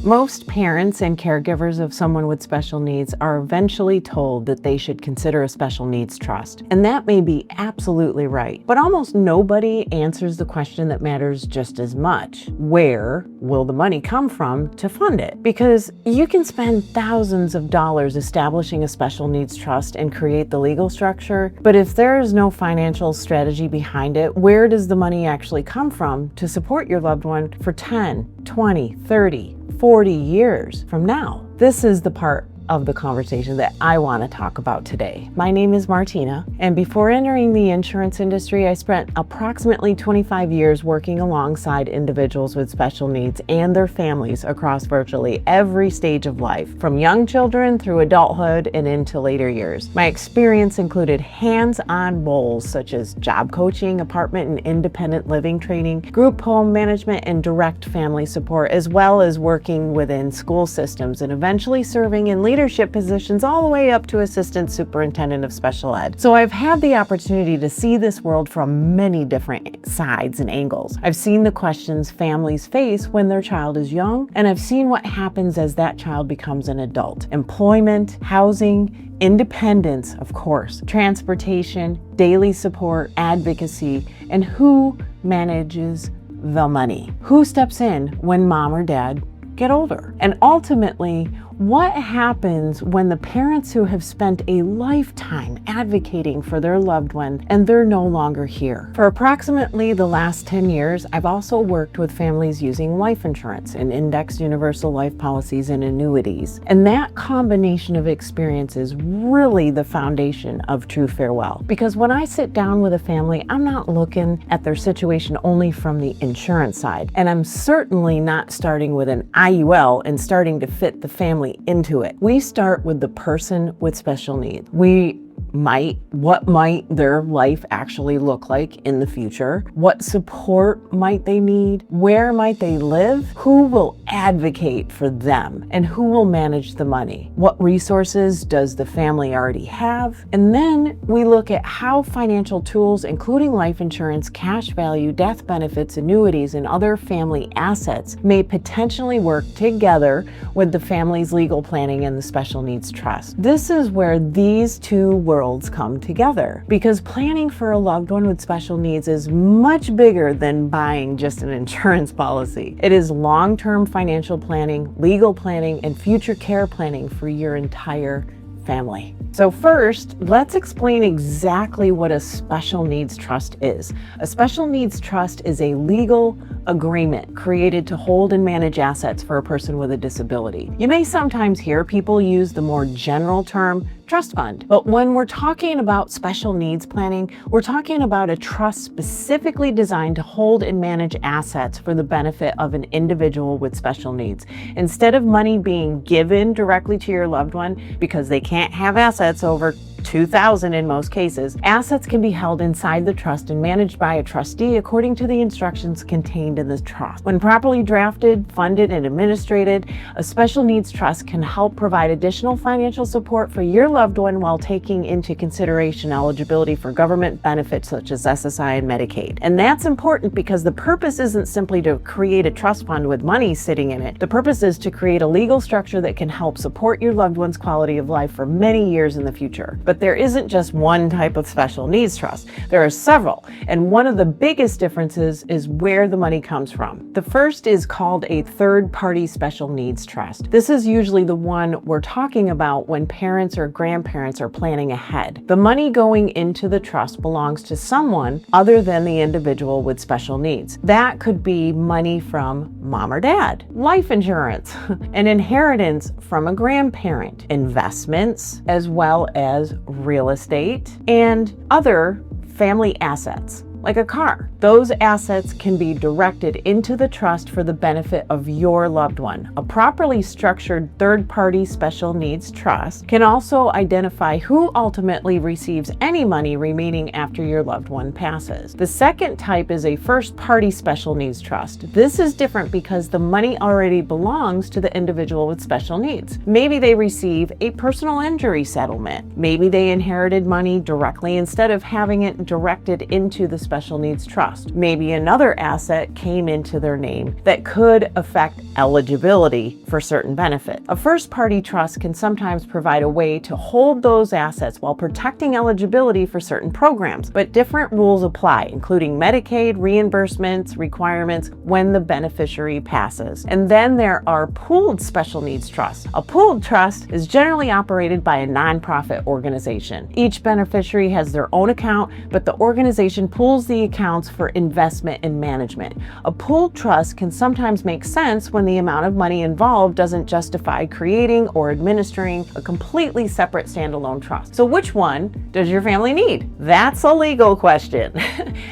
Most parents and caregivers of someone with special needs are eventually told that they should consider a special needs trust. And that may be absolutely right. But almost nobody answers the question that matters just as much. Where will the money come from to fund it? Because you can spend thousands of dollars establishing a special needs trust and create the legal structure, but if there is no financial strategy behind it, where does the money actually come from to support your loved one for 10, 20, 30, 40 years from now? This is the part of the conversation that I want to talk about today. My name is Martina, and before entering the insurance industry, I spent approximately 25 years working alongside individuals with special needs and their families across virtually every stage of life, from young children through adulthood and into later years. My experience included hands-on roles such as job coaching, apartment and independent living training, group home management, and direct family support, as well as working within school systems and eventually serving in leadership positions all the way up to assistant superintendent of special ed. So I've had the opportunity to see this world from many different sides and angles. I've seen the questions families face when their child is young, and I've seen what happens as that child becomes an adult. Employment, housing, independence, of course, transportation, daily support, advocacy, and who manages the money? Who steps in when mom or dad get older? And ultimately, what happens when the parents who have spent a lifetime advocating for their loved one and they're no longer here? For approximately the last 10 years, I've also worked with families using life insurance and indexed universal life policies and annuities. And that combination of experience is really the foundation of Trufarewell. Because when I sit down with a family, I'm not looking at their situation only from the insurance side. And I'm certainly not starting with an IUL and starting to fit the family into it. We start with the person with special needs. What might their life actually look like in the future? What support might they need? Where might they live? Who will advocate for them? And who will manage the money? What resources does the family already have? And then we look at how financial tools, including life insurance, cash value, death benefits, annuities, and other family assets may potentially work together with the family's legal planning and the special needs trust. This is where these two worlds come together, because planning for a loved one with special needs is much bigger than buying just an insurance policy. It is long-term financial planning, legal planning, and future care planning for your entire family. So first, let's explain exactly what a special needs trust is. A special needs trust is a legal agreement created to hold and manage assets for a person with a disability. You may sometimes hear people use the more general term trust fund, but when we're talking about special needs planning, we're talking about a trust specifically designed to hold and manage assets for the benefit of an individual with special needs. Instead of money being given directly to your loved one because they can't have assets over $2,000 in most cases, assets can be held inside the trust and managed by a trustee according to the instructions contained in the trust. When properly drafted, funded, and administrated, a special needs trust can help provide additional financial support for your loved one while taking into consideration eligibility for government benefits such as SSI and Medicaid. And that's important because the purpose isn't simply to create a trust fund with money sitting in it. The purpose is to create a legal structure that can help support your loved one's quality of life for many years in the future. But there isn't just one type of special needs trust. There are several, and one of the biggest differences is where the money comes from. The first is called a third-party special needs trust. This is usually the one we're talking about when parents or grandparents are planning ahead. The money going into the trust belongs to someone other than the individual with special needs. That could be money from mom or dad, life insurance, an inheritance from a grandparent, investments, as well as real estate, and other family assets, like a car. Those assets can be directed into the trust for the benefit of your loved one. A properly structured third-party special needs trust can also identify who ultimately receives any money remaining after your loved one passes. The second type is a first-party special needs trust. This is different because the money already belongs to the individual with special needs. Maybe they receive a personal injury settlement. Maybe they inherited money directly instead of having it directed into the special needs trust. Maybe another asset came into their name that could affect eligibility for certain benefits. A first-party trust can sometimes provide a way to hold those assets while protecting eligibility for certain programs, but different rules apply, including Medicaid, reimbursements, requirements when the beneficiary passes. And then there are pooled special needs trusts. A pooled trust is generally operated by a nonprofit organization. Each beneficiary has their own account, but the organization pools the accounts for investment and management. A pooled trust can sometimes make sense when the amount of money involved doesn't justify creating or administering a completely separate standalone trust. So which one does your family need? That's a legal question.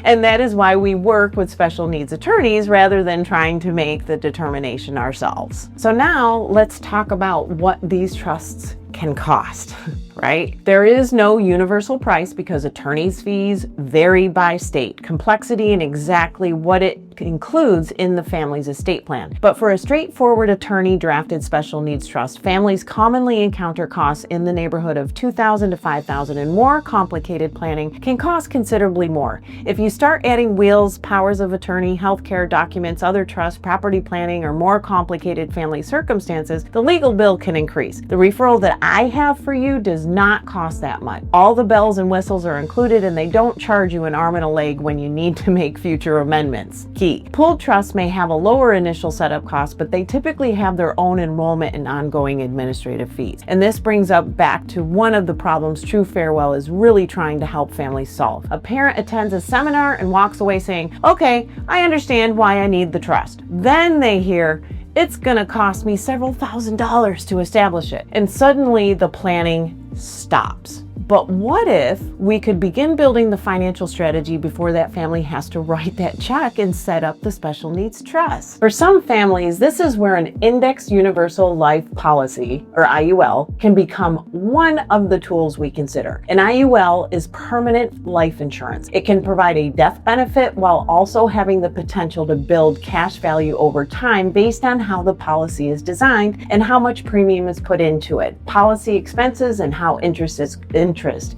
And that is why we work with special needs attorneys rather than trying to make the determination ourselves. So now let's talk about what these trusts can cost, right? There is no universal price because attorneys' fees vary by state, complexity, and exactly what it includes in the family's estate plan. But for a straightforward attorney-drafted special needs trust, families commonly encounter costs in the neighborhood of $2,000 to $5,000, and more complicated planning can cost considerably more. If you start adding wills, powers of attorney, healthcare documents, other trusts, property planning, or more complicated family circumstances, the legal bill can increase. The referral that I have for you does not cost that much. All the bells and whistles are included, and they don't charge you an arm and a leg when you need to make future amendments. Key. Pooled trusts may have a lower initial setup cost, but they typically have their own enrollment and ongoing administrative fees. And this brings up back to one of the problems Trufarewell is really trying to help families solve. A parent attends a seminar and walks away saying, okay, I understand why I need the trust. Then they hear, it's gonna cost me several $1,000s to establish it. And suddenly the planning stops. But what if we could begin building the financial strategy before that family has to write that check and set up the special needs trust? For some families, this is where an indexed universal life policy, or IUL, can become one of the tools we consider. An IUL is permanent life insurance. It can provide a death benefit while also having the potential to build cash value over time based on how the policy is designed and how much premium is put into it, policy expenses, and how interest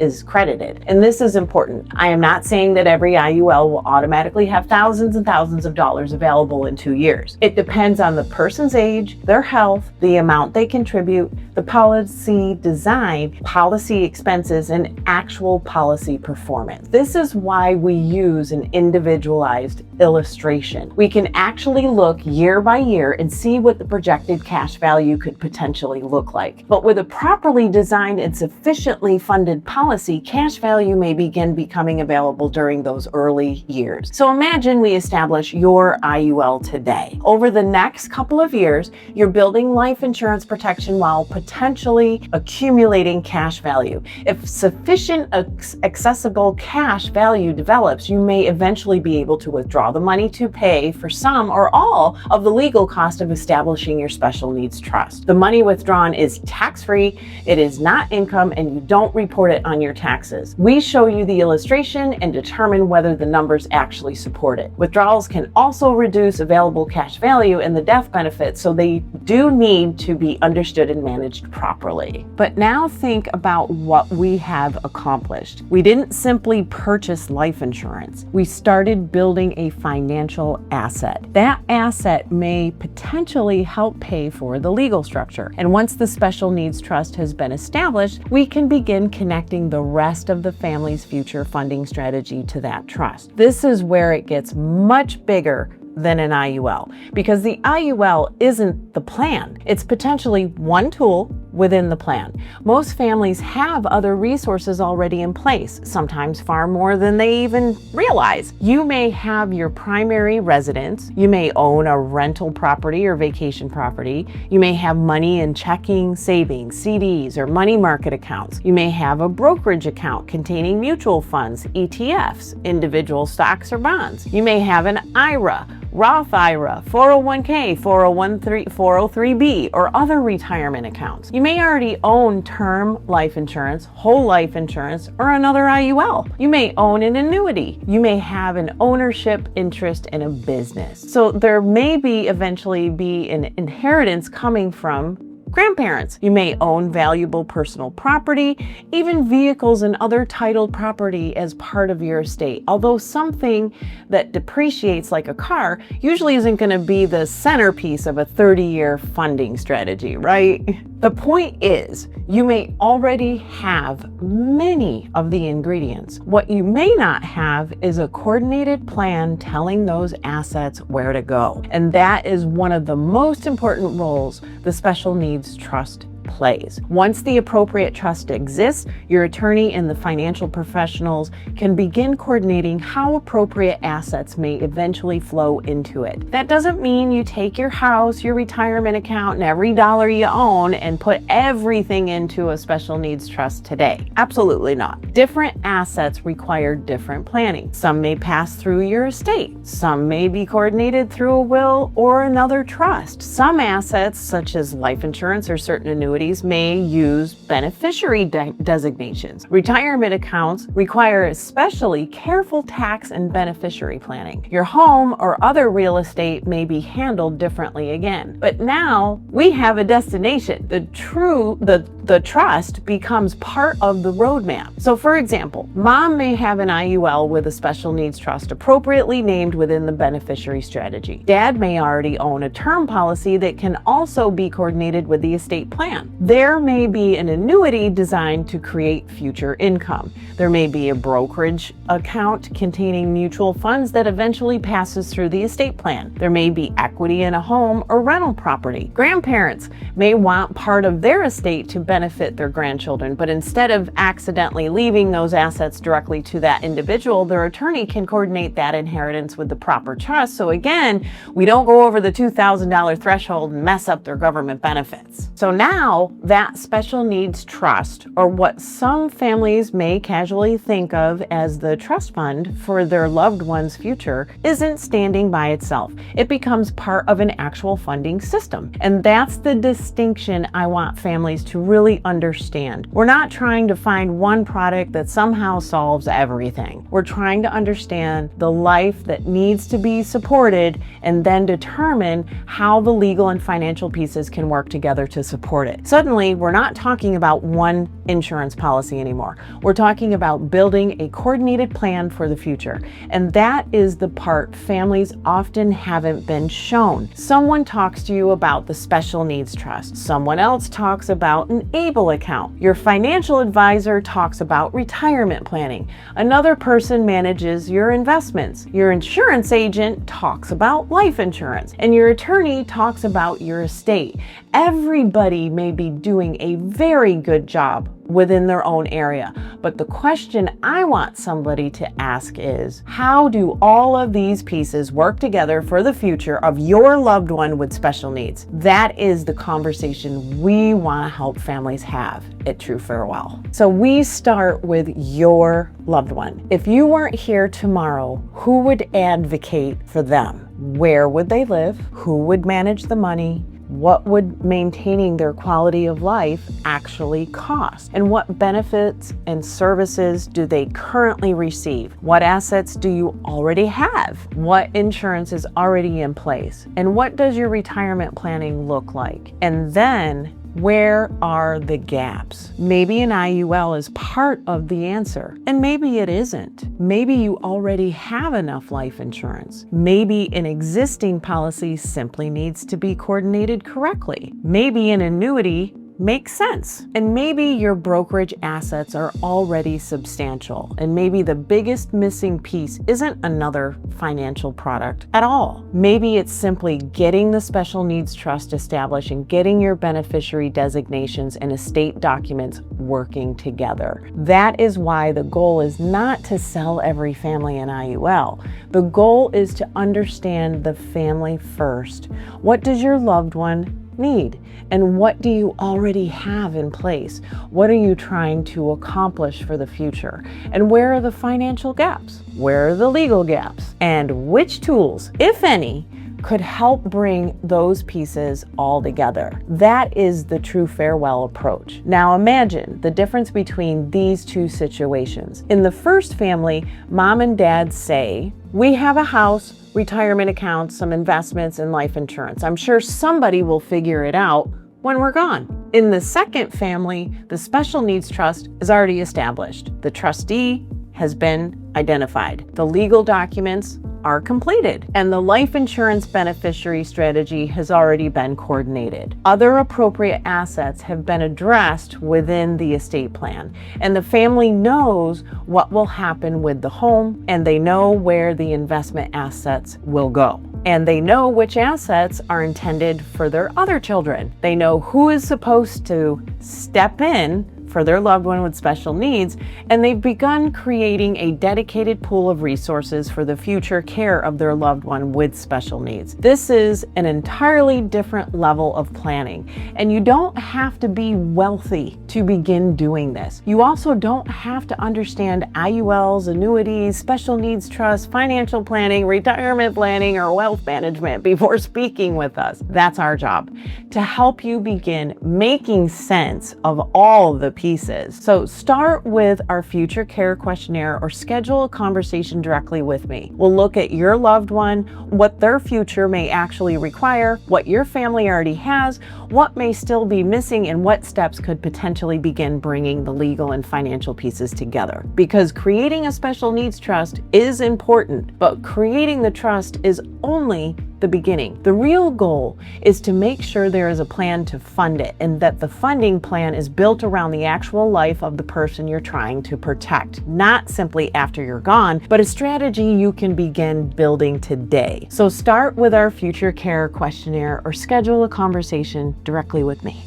is credited. And this is important. I am not saying that every IUL will automatically have thousands and thousands of dollars available in 2 years. It depends on the person's age, their health, the amount they contribute, the policy design, policy expenses, and actual policy performance. This is why we use an individualized illustration. We can actually look year by year and see what the projected cash value could potentially look like. But with a properly designed and sufficiently funded policy, cash value may begin becoming available during those early years. So imagine we establish your IUL today. Over the next couple of years, you're building life insurance protection while potentially accumulating cash value. If sufficient accessible cash value develops, you may eventually be able to withdraw the money to pay for some or all of the legal cost of establishing your special needs trust. The money withdrawn is tax-free, it is not income, and you don't report it on your taxes. We show you the illustration and determine whether the numbers actually support it. Withdrawals can also reduce available cash value and the death benefit, so they do need to be understood and managed properly. But now think about what we have accomplished. We didn't simply purchase life insurance. We started building a financial asset. That asset may potentially help pay for the legal structure. And once the special needs trust has been established, we can begin connecting the rest of the family's future funding strategy to that trust. This is where it gets much bigger than an IUL, because the IUL isn't the plan. It's potentially one tool within the plan. Most families have other resources already in place, sometimes far more than they even realize. You may have your primary residence, you may own a rental property or vacation property, you may have money in checking, savings, CDs, or money market accounts. You may have a brokerage account containing mutual funds, ETFs, individual stocks or bonds. You may have an IRA, Roth IRA, 401k, 403b, or other retirement accounts. You may already own term life insurance, whole life insurance, or another IUL. You may own an annuity. You may have an ownership interest in a business. So there may eventually be an inheritance coming from Grandparents, you may own valuable personal property, even vehicles and other titled property as part of your estate. Although something that depreciates like a car usually isn't going to be the centerpiece of a 30-year funding strategy, right? The point is, you may already have many of the ingredients. What you may not have is a coordinated plan telling those assets where to go. And that is one of the most important roles the special needs trust plays. Once the appropriate trust exists, your attorney and the financial professionals can begin coordinating how appropriate assets may eventually flow into it. That doesn't mean you take your house, your retirement account, and every dollar you own and put everything into a special needs trust today. Absolutely not. Different assets require different planning. Some may pass through your estate. Some may be coordinated through a will or another trust. Some assets, such as life insurance or certain annuities, may use beneficiary designations. Retirement accounts require especially careful tax and beneficiary planning. Your home or other real estate may be handled differently again. But now we have a destination. The trust becomes part of the roadmap. So for example, mom may have an IUL with a special needs trust appropriately named within the beneficiary strategy. Dad may already own a term policy that can also be coordinated with the estate plan. There may be an annuity designed to create future income. There may be a brokerage account containing mutual funds that eventually passes through the estate plan. There may be equity in a home or rental property. Grandparents may want part of their estate to benefit their grandchildren, but instead of accidentally leaving those assets directly to that individual, their attorney can coordinate that inheritance with the proper trust. So again, we don't go over the $2,000 threshold and mess up their government benefits. So now that special needs trust, or what some families may casually think of as the trust fund for their loved one's future, isn't standing by itself. It becomes part of an actual funding system. And that's the distinction I want families to really understand. We're not trying to find one product that somehow solves everything. We're trying to understand the life that needs to be supported and then determine how the legal and financial pieces can work together to support it. Suddenly, we're not talking about one insurance policy anymore. We're talking about building a coordinated plan for the future. And that is the part families often haven't been shown. Someone talks to you about the special needs trust. Someone else talks about an ABLE account. Your financial advisor talks about retirement planning. Another person manages your investments. Your insurance agent talks about life insurance. And your attorney talks about your estate. Everybody may be doing a very good job within their own area. But the question I want somebody to ask is, how do all of these pieces work together for the future of your loved one with special needs? That is the conversation we want to help families have at Trufarewell. So we start with your loved one. If you weren't here tomorrow, who would advocate for them? Where would they live? Who would manage the money? What would maintaining their quality of life actually cost? And what benefits and services do they currently receive? What assets do you already have? What insurance is already in place? And what does your retirement planning look like? And then, where are the gaps? Maybe an IUL is part of the answer, and maybe it isn't. Maybe you already have enough life insurance. Maybe an existing policy simply needs to be coordinated correctly. Maybe an annuity makes sense. And maybe your brokerage assets are already substantial. And maybe the biggest missing piece isn't another financial product at all. Maybe it's simply getting the special needs trust established and getting your beneficiary designations and estate documents working together. That is why the goal is not to sell every family an IUL. The goal is to understand the family first. What does your loved one need? And what do you already have in place? What are you trying to accomplish for the future? And where are the financial gaps? Where are the legal gaps? And which tools, if any, could help bring those pieces all together? That is the Trufarewell approach. Now imagine the difference between these two situations. In the first family, mom and dad say, we have a house, retirement accounts, some investments, and life insurance. I'm sure somebody will figure it out. when we're gone. In the second family, the special needs trust is already established. The trustee has been identified. The legal documents are completed, and the life insurance beneficiary strategy has already been coordinated. Other appropriate assets have been addressed within the estate plan, and the family knows what will happen with the home, and they know where the investment assets will go. And they know which assets are intended for their other children. They know who is supposed to step in for their loved one with special needs, and they've begun creating a dedicated pool of resources for the future care of their loved one with special needs. This is an entirely different level of planning, and you don't have to be wealthy to begin doing this. You also don't have to understand IULs, annuities, special needs trusts, financial planning, retirement planning, or wealth management before speaking with us. That's our job, to help you begin making sense of all the pieces. So start with our future care questionnaire or schedule a conversation directly with me. We'll look at your loved one, what their future may actually require, what your family already has, what may still be missing, and what steps could potentially begin bringing the legal and financial pieces together. Because creating a special needs trust is important, but creating the trust is only the beginning. The real goal is to make sure there is a plan to fund it, and that the funding plan is built around the actual life of the person you're trying to protect, not simply after you're gone, but a strategy you can begin building today. So start with our future care questionnaire or schedule a conversation directly with me.